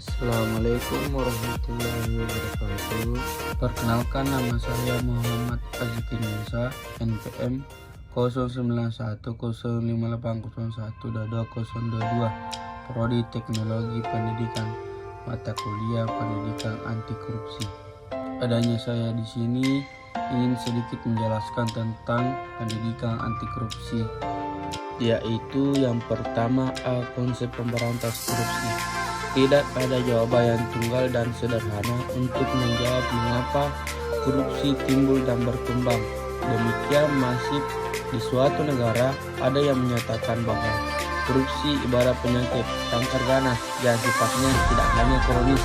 Assalamualaikum warahmatullahi wabarakatuh. Perkenalkan, nama saya Muhammad Azki Musa, NPM 0910580122, Prodi Teknologi Pendidikan, mata kuliah Pendidikan Anti Korupsi. Adanya saya di sini ingin sedikit menjelaskan tentang pendidikan anti korupsi, yaitu yang pertama, konsep pemberantas korupsi. Tidak ada jawaban yang tunggal dan sederhana untuk menjawab mengapa korupsi timbul dan berkembang. Demikian masif di suatu negara, ada yang menyatakan bahwa korupsi ibarat penyakit kanker ganas yang sifatnya tidak hanya kronis,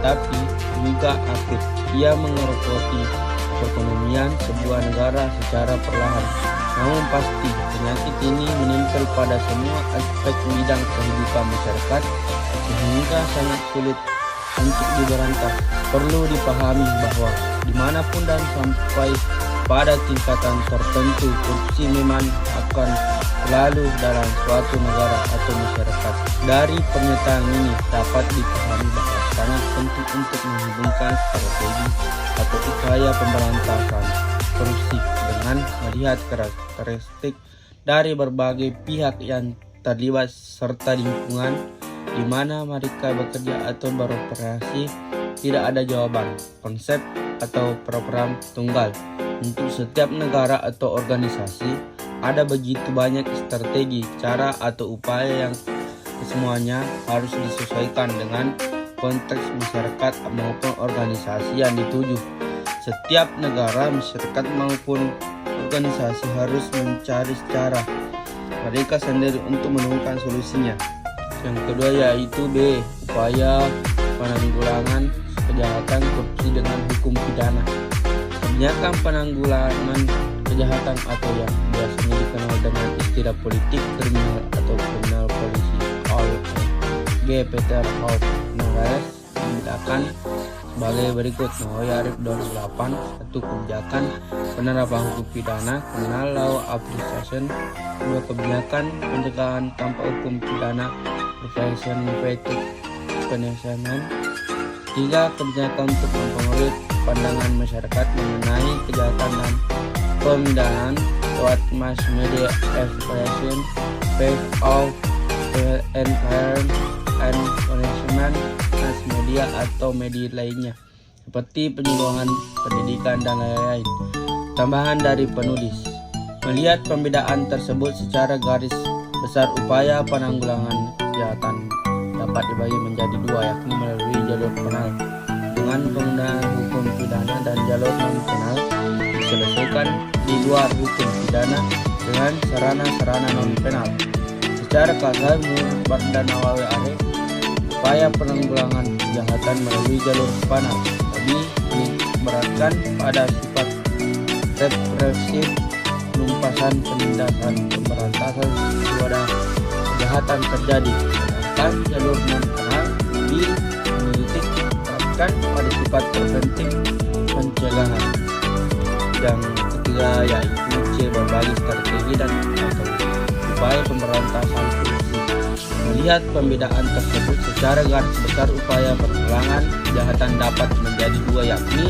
tapi juga akut. Ia mengeroti perekonomian sebuah negara secara perlahan. Namun pasti penyakit ini menempel pada semua aspek bidang kehidupan masyarakat sehingga sangat sulit untuk diberantas. Perlu dipahami bahwa dimanapun dan sampai pada tingkatan tertentu, korupsi memang akan selalu dalam suatu negara atau masyarakat. Dari pernyataan ini dapat dipahami bahwa sangat penting untuk menghubungkan strategi atau upaya pemberantasan korupsi dengan melihat karakteristik dari berbagai pihak yang terlibat serta lingkungan di mana mereka bekerja atau beroperasi. Tidak ada jawaban, konsep atau program tunggal untuk setiap negara atau organisasi. Ada begitu banyak strategi, cara atau upaya yang kesemuanya harus disesuaikan dengan konteks masyarakat maupun organisasi yang dituju. Setiap negara, masyarakat maupun organisasi harus mencari cara mereka sendiri untuk menemukan solusinya. Yang kedua yaitu B, upaya penanggulangan kejahatan korupsi dengan hukum pidana. Kebijakan penanggulangan kejahatan atau yang biasanya dikenal dengan istilah politik kriminal atau criminal policy (G. Peter Hoff Norris) membedakan sebagai berikut. Nawawi Arif 2008. Satu, kebijakan penerapan hukum pidana (criminal law application). Dua, kebijakan pencegahan tanpa hukum pidana (preventive punishment). Tiga, kebijakan untuk mempengaruhi pandangan masyarakat mengenai kejahatan dan pemindahan lewat mass media expression, faith of environment and punishment, mass media atau media lainnya seperti penyuluhan, pendidikan dan lain-lain. Tambahan dari penulis, melihat pembedaan tersebut secara garis besar, upaya penanggulangan kejahatan dapat dibagi menjadi dua, yakni melalui jalur penal dengan penggunaan hukum pidana dan jalur non penal diselesaikan di luar hukum pidana dengan sarana-sarana non penal. Secara kasar menurut Nawawi Arif, upaya penanggulangan kejahatan melalui jalur penal lebih diberatkan pada sifat represif, penumpasan, penindasan, pemberantasan pada kejahatan terjadi, sedangkan jalur non penal lebih menitik beratkan pada sifat preventif, pencegahan. Yang ketiga yaitu C, berbagai strategi dan atau upaya pemberantasan korupsi. Melihat pembedaan tersebut secara garis besar, upaya penanggulangan kejahatan dapat menjadi dua, yakni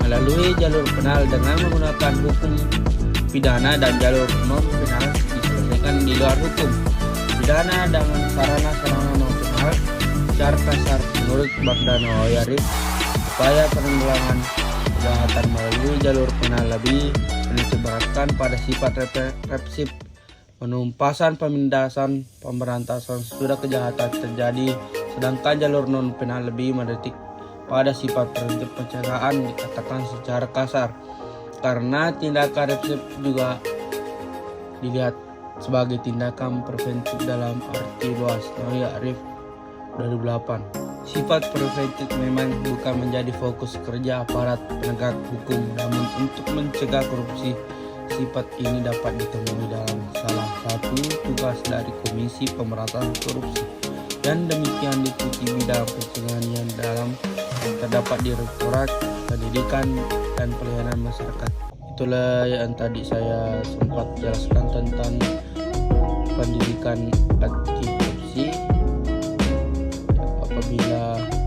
melalui jalur penal dengan menggunakan hukum pidana dan jalur non penal diselesaikan di luar hukum pidana dengan sarana-sarana non penal. Secara kasar menurut Nawawi Arif, upaya penanggulangan kejahatan melalui jalur penal lebih menitikberatkan pada sifat represif, penumpasan, penindasan, pemberantasan sesudah kejahatan terjadi, sedangkan jalur non penal lebih menitik pada sifat preventif, pencegahan. Dikatakan secara kasar karena tindakan represif juga dilihat sebagai tindakan preventif dalam arti luas. Nawawi Arif 2008. Sifat preventif memang bukan menjadi fokus kerja aparat penegak hukum, namun untuk mencegah korupsi, sifat ini dapat ditemui dalam salah satu tugas dari Komisi Pemberantasan Korupsi, dan demikian diikuti bidang pencegahan yang dalam terdapat Direktorat Pendidikan dan Pelayanan Masyarakat. Itulah yang tadi saya sempat jelaskan tentang pendidikan anti korupsi. apabila